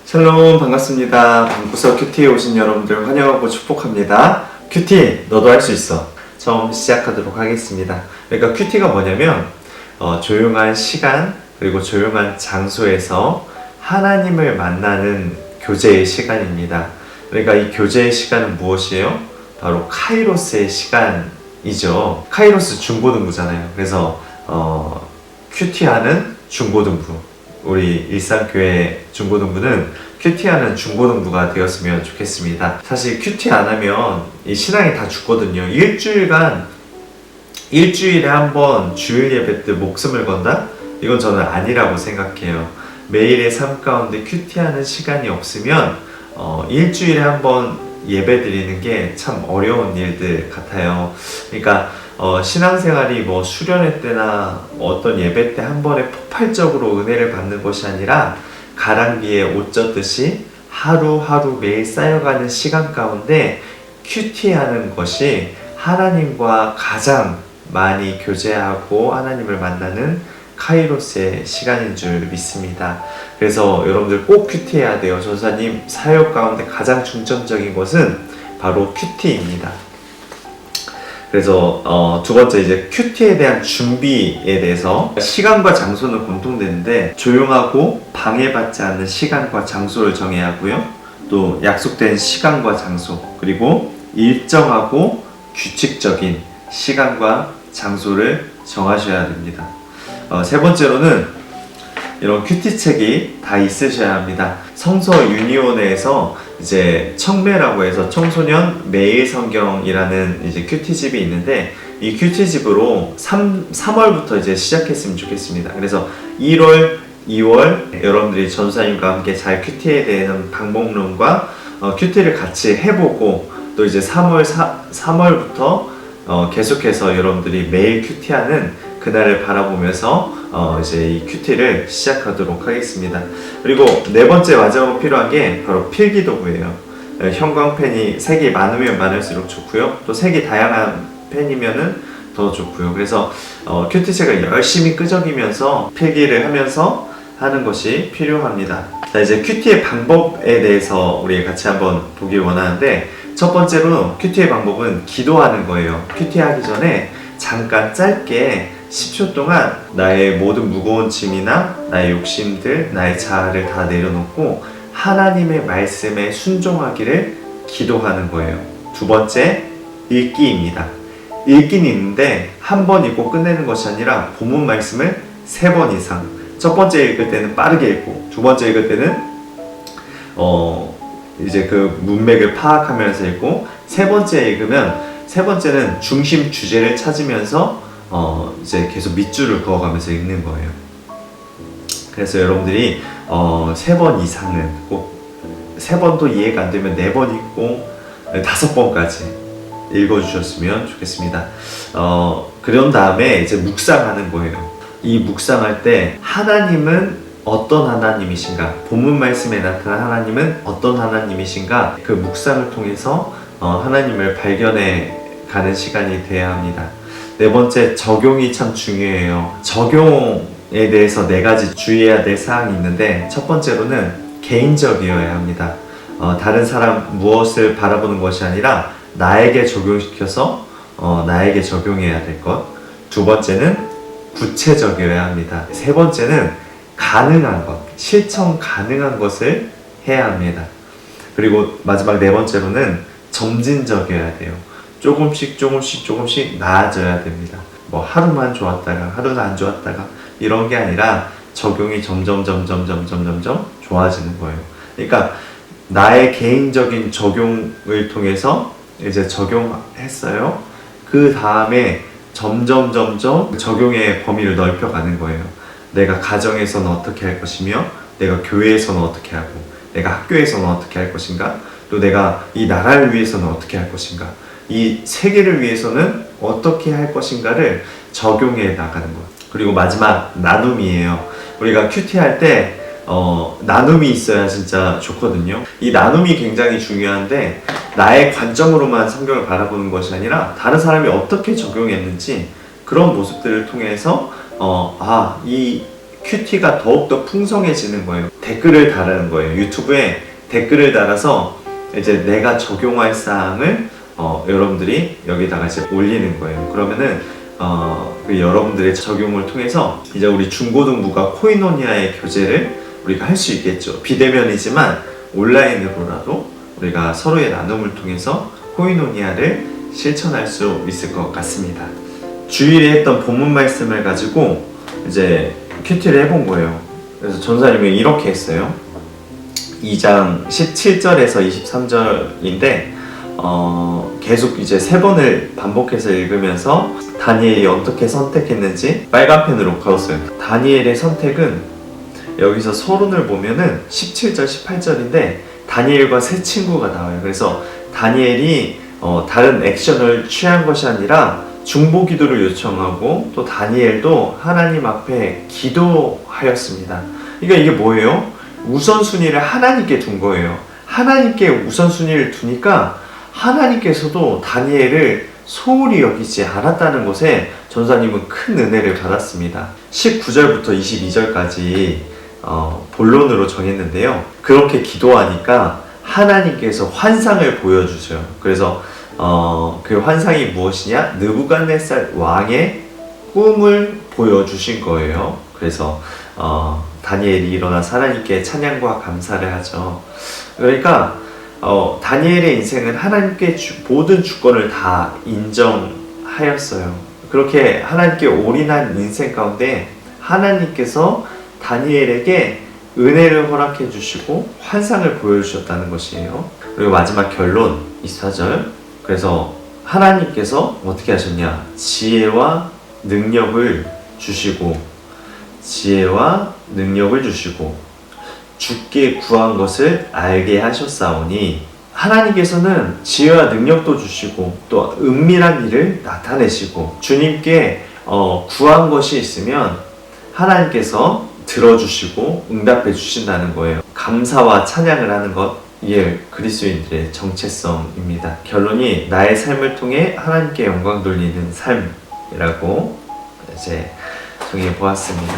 샬롬, 반갑습니다. 방구석 큐티에 오신 여러분들 환영하고 축복합니다. 큐티 너도 할 수 있어. 처음 시작하도록 하겠습니다. 그러니까 큐티가 뭐냐면 조용한 시간 그리고 조용한 장소에서 하나님을 만나는 교제의 시간입니다. 그러니까 이 교제의 시간은 무엇이에요? 바로 카이로스의 시간이죠. 카이로스 중고등부잖아요. 그래서 큐티하는 중고등부, 우리 일상교회 중고등부는 큐티하는 중고등부가 되었으면 좋겠습니다. 사실 큐티 안 하면 이 신앙이 다 죽거든요. 일주일에 한 번 주일 예배 때 목숨을 건다? 이건 저는 아니라고 생각해요. 매일의 삶 가운데 큐티하는 시간이 없으면 일주일에 한 번 예배 드리는 게 참 어려운 일들 같아요. 그러니까 신앙생활이 뭐 수련회 때나 어떤 예배 때 한 번에 폭발적으로 은혜를 받는 것이 아니라 가랑비에 옷 젖듯이 하루하루 매일 쌓여가는 시간 가운데 큐티하는 것이 하나님과 가장 많이 교제하고 하나님을 만나는 카이로스의 시간인 줄 믿습니다. 그래서 여러분들 꼭 큐티해야 돼요. 전사님 사역 가운데 가장 중점적인 것은 바로 큐티입니다. 그래서 두 번째 이제 큐티에 대한 준비에 대해서 시간과 장소는 공통되는데 조용하고 방해받지 않는 시간과 장소를 정해야 하고요. 또 약속된 시간과 장소 그리고 일정하고 규칙적인 시간과 장소를 정하셔야 됩니다. 세 번째로는 이런 큐티 책이 다 있으셔야 합니다. 성서 유니온에서 이제 청매라고 해서 청소년 매일 성경이라는 이제 큐티집이 있는데 이 큐티집으로 3월부터 이제 시작했으면 좋겠습니다. 그래서 1월, 2월 여러분들이 전사님과 함께 잘 큐티에 대한 방법론과 큐티를 같이 해보고 또 이제 3월부터 계속해서 여러분들이 매일 큐티하는 그날을 바라보면서 이제 이 큐티를 시작하도록 하겠습니다. 그리고 네 번째 마지막으로 필요한 게 바로 필기도구예요. 형광펜이 색이 많으면 많을수록 좋고요. 또 색이 다양한 펜이면은 더 좋고요. 그래서 큐티책을 열심히 끄적이면서 필기를 하면서 하는 것이 필요합니다. 자, 이제 큐티의 방법에 대해서 우리 같이 한번 보길 원하는데 첫 번째로 큐티의 방법은 기도하는 거예요. 큐티하기 전에 잠깐 짧게 10초 동안 나의 모든 무거운 짐이나 나의 욕심들, 나의 자아를 다 내려놓고 하나님의 말씀에 순종하기를 기도하는 거예요. 두 번째, 읽기입니다. 읽기는 있는데 한 번 읽고 끝내는 것이 아니라 본문 말씀을 3번 이상. 첫 번째 읽을 때는 빠르게 읽고 두 번째 읽을 때는 이제 그 문맥을 파악하면서 읽고 세 번째 읽으면 세 번째는 중심 주제를 찾으면서 이제 계속 밑줄을 그어가면서 읽는 거예요. 그래서 여러분들이 3번 이상은 꼭 3번도 이해가 안 되면 4번 읽고 5번까지 읽어주셨으면 좋겠습니다. 그런 다음에 이제 묵상하는 거예요. 이 묵상할 때 하나님은 어떤 하나님이신가, 본문 말씀에 나타난 하나님은 어떤 하나님이신가, 그 묵상을 통해서 하나님을 발견해 가는 시간이 돼야 합니다. 네 번째, 적용이 참 중요해요. 적용에 대해서 4가지 주의해야 될 사항이 있는데 첫 번째로는 개인적이어야 합니다. 다른 사람 무엇을 바라보는 것이 아니라 나에게 적용시켜서 나에게 적용해야 될 것. 두 번째는 구체적이어야 합니다. 세 번째는 가능한 것, 실천 가능한 것을 해야 합니다. 그리고 마지막 네 번째로는 점진적이어야 돼요. 조금씩 나아져야 됩니다. 뭐 하루만 좋았다가 하루는 안 좋았다가 이런 게 아니라 적용이 점점 좋아지는 거예요. 그러니까 나의 개인적인 적용을 통해서 이제 적용했어요. 그 다음에 점점 적용의 범위를 넓혀가는 거예요. 내가 가정에서는 어떻게 할 것이며 내가 교회에서는 어떻게 하고 내가 학교에서는 어떻게 할 것인가 또 내가 이 나라를 위해서는 어떻게 할 것인가 이 세계를 위해서는 어떻게 할 것인가를 적용해 나가는 것. 그리고 마지막 나눔이에요. 우리가 큐티할 때 나눔이 있어야 진짜 좋거든요. 이 나눔이 굉장히 중요한데 나의 관점으로만 성경을 바라보는 것이 아니라 다른 사람이 어떻게 적용했는지 그런 모습들을 통해서 이 큐티가 더욱더 풍성해지는 거예요. 댓글을 달하는 거예요. 유튜브에 댓글을 달아서 이제 내가 적용할 사항을 여러분들이 여기다가 이제 올리는 거예요. 그러면은 그 여러분들의 적용을 통해서 이제 우리 중고등부가 코이노니아의 교재를 우리가 할 수 있겠죠. 비대면이지만 온라인으로라도 우리가 서로의 나눔을 통해서 코이노니아를 실천할 수 있을 것 같습니다. 주일에 했던 본문 말씀을 가지고 이제 큐티를 해본 거예요. 그래서 전사님이 이렇게 했어요. 2장 17절에서 23절인데 계속 이제 3번을 반복해서 읽으면서 다니엘이 어떻게 선택했는지 빨간 펜으로 그었어요. 다니엘의 선택은 여기서 서론을 보면은 17절, 18절인데 다니엘과 세 친구가 나와요. 그래서 다니엘이 다른 액션을 취한 것이 아니라 중보 기도를 요청하고 또 다니엘도 하나님 앞에 기도하였습니다. 그러니까 이게 뭐예요? 우선순위를 하나님께 둔 거예요. 하나님께 우선순위를 두니까 하나님께서도 다니엘을 소홀히 여기지 않았다는 것에 전사님은 큰 은혜를 받았습니다. 19절부터 22절까지 본론으로 정했는데요. 그렇게 기도하니까 하나님께서 환상을 보여주세요. 그래서 그 환상이 무엇이냐? 느부갓네살 왕의 꿈을 보여주신 거예요. 그래서 다니엘이 일어나서 하나님께 찬양과 감사를 하죠. 그러니까 다니엘의 인생은 하나님께 모든 주권을 다 인정하였어요. 그렇게 하나님께 올인한 인생 가운데 하나님께서 다니엘에게 은혜를 허락해 주시고 환상을 보여주셨다는 것이에요. 그리고 마지막 결론 24절. 그래서 하나님께서 어떻게 하셨냐? 지혜와 능력을 주시고 주께 구한 것을 알게 하셨사오니, 하나님께서는 지혜와 능력도 주시고 또 은밀한 일을 나타내시고 주님께 구한 것이 있으면 하나님께서 들어주시고 응답해 주신다는 거예요. 감사와 찬양을 하는 것, 이게 그리스도인들의 정체성입니다. 결론이 나의 삶을 통해 하나님께 영광 돌리는 삶이라고 이제 정해 보았습니다.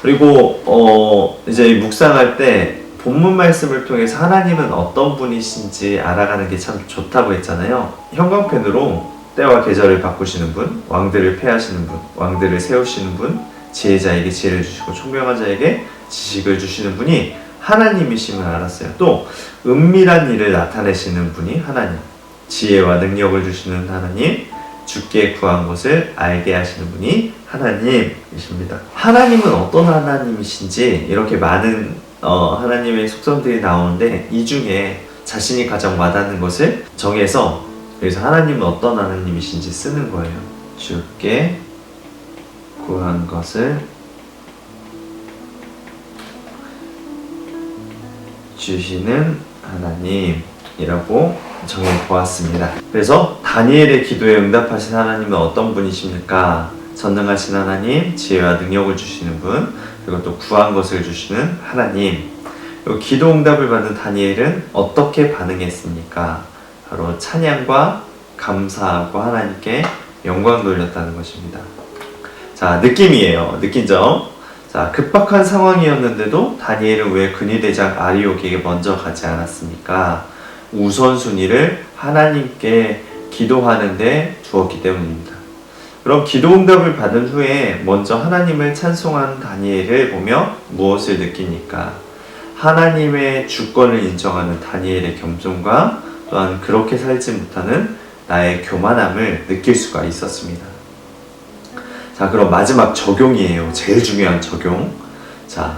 그리고 이제 묵상할 때 본문 말씀을 통해서 하나님은 어떤 분이신지 알아가는 게 참 좋다고 했잖아요. 형광펜으로 때와 계절을 바꾸시는 분, 왕들을 폐하시는 분, 왕들을 세우시는 분, 지혜자에게 지혜를 주시고 총명한 자에게 지식을 주시는 분이 하나님이심을 알았어요. 또 은밀한 일을 나타내시는 분이 하나님, 지혜와 능력을 주시는 하나님, 주께 구한 것을 알게 하시는 분이 하나님이십니다. 하나님은 어떤 하나님이신지 이렇게 많은 하나님의 속성들이 나오는데 이 중에 자신이 가장 와닿는 것을 정해서 그래서 하나님은 어떤 하나님이신지 쓰는 거예요. 주께 구한 것을 주시는 하나님이라고 정해보았습니다. 그래서 다니엘의 기도에 응답하신 하나님은 어떤 분이십니까? 전능하신 하나님, 지혜와 능력을 주시는 분, 그리고 또 구한 것을 주시는 하나님. 기도 응답을 받은 다니엘은 어떻게 반응했습니까? 바로 찬양과 감사하고 하나님께 영광 돌렸다는 것입니다. 자, 느낌이에요. 느낀 점. 자, 급박한 상황이었는데도 다니엘은 왜 근위대장 아리옥에게 먼저 가지 않았습니까? 우선순위를 하나님께 기도하는 데 두었기 때문입니다. 그럼 기도 응답을 받은 후에 먼저 하나님을 찬송한 다니엘을 보며 무엇을 느끼니까? 하나님의 주권을 인정하는 다니엘의 겸손과 또한 그렇게 살지 못하는 나의 교만함을 느낄 수가 있었습니다. 자, 그럼 마지막 적용이에요. 제일 중요한 적용. 자,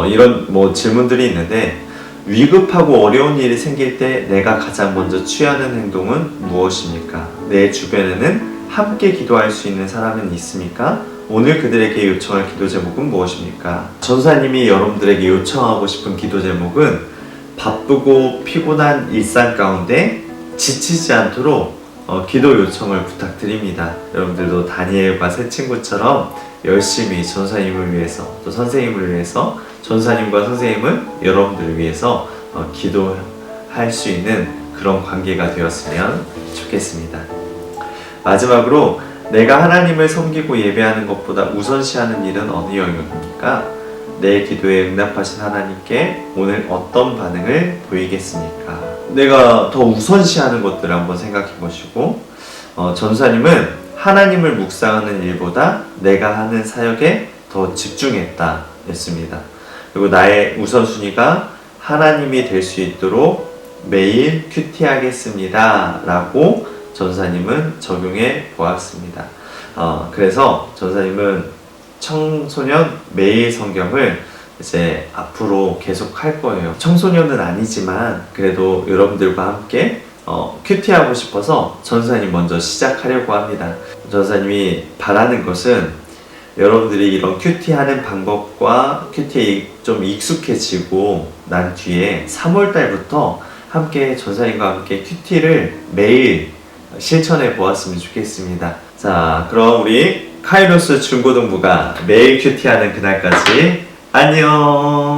이런 질문들이 있는데, 위급하고 어려운 일이 생길 때 내가 가장 먼저 취하는 행동은 무엇입니까? 내 주변에는 함께 기도할 수 있는 사람은 있습니까? 오늘 그들에게 요청할 기도 제목은 무엇입니까? 전사님이 여러분들에게 요청하고 싶은 기도 제목은 바쁘고 피곤한 일상 가운데 지치지 않도록 기도 요청을 부탁드립니다. 여러분들도 다니엘과 새 친구처럼 열심히 전사님을 위해서 또 선생님을 위해서 전사님과 선생님은 여러분들을 위해서 기도할 수 있는 그런 관계가 되었으면 좋겠습니다. 마지막으로 내가 하나님을 섬기고 예배하는 것보다 우선시하는 일은 어느 영역입니까? 내 기도에 응답하신 하나님께 오늘 어떤 반응을 보이겠습니까? 내가 더 우선시하는 것들을 한번 생각해 보시고 전사님은 하나님을 묵상하는 일보다 내가 하는 사역에 더 집중했다 였습니다. 그리고 나의 우선순위가 하나님이 될 수 있도록 매일 큐티하겠습니다 라고 전사님은 적용해 보았습니다. 그래서 전사님은 청소년 매일 성경을 이제 앞으로 계속 할 거예요. 청소년은 아니지만 그래도 여러분들과 함께 큐티하고 싶어서 전사님 먼저 시작하려고 합니다. 전사님이 바라는 것은 여러분들이 이런 큐티하는 방법과 큐티에 좀 익숙해지고 난 뒤에 3월달부터 함께 전사님과 함께 큐티를 매일 실천해 보았으면 좋겠습니다. 자, 그럼 우리 카이로스 중고등부가 매일 큐티하는 그날까지 안녕.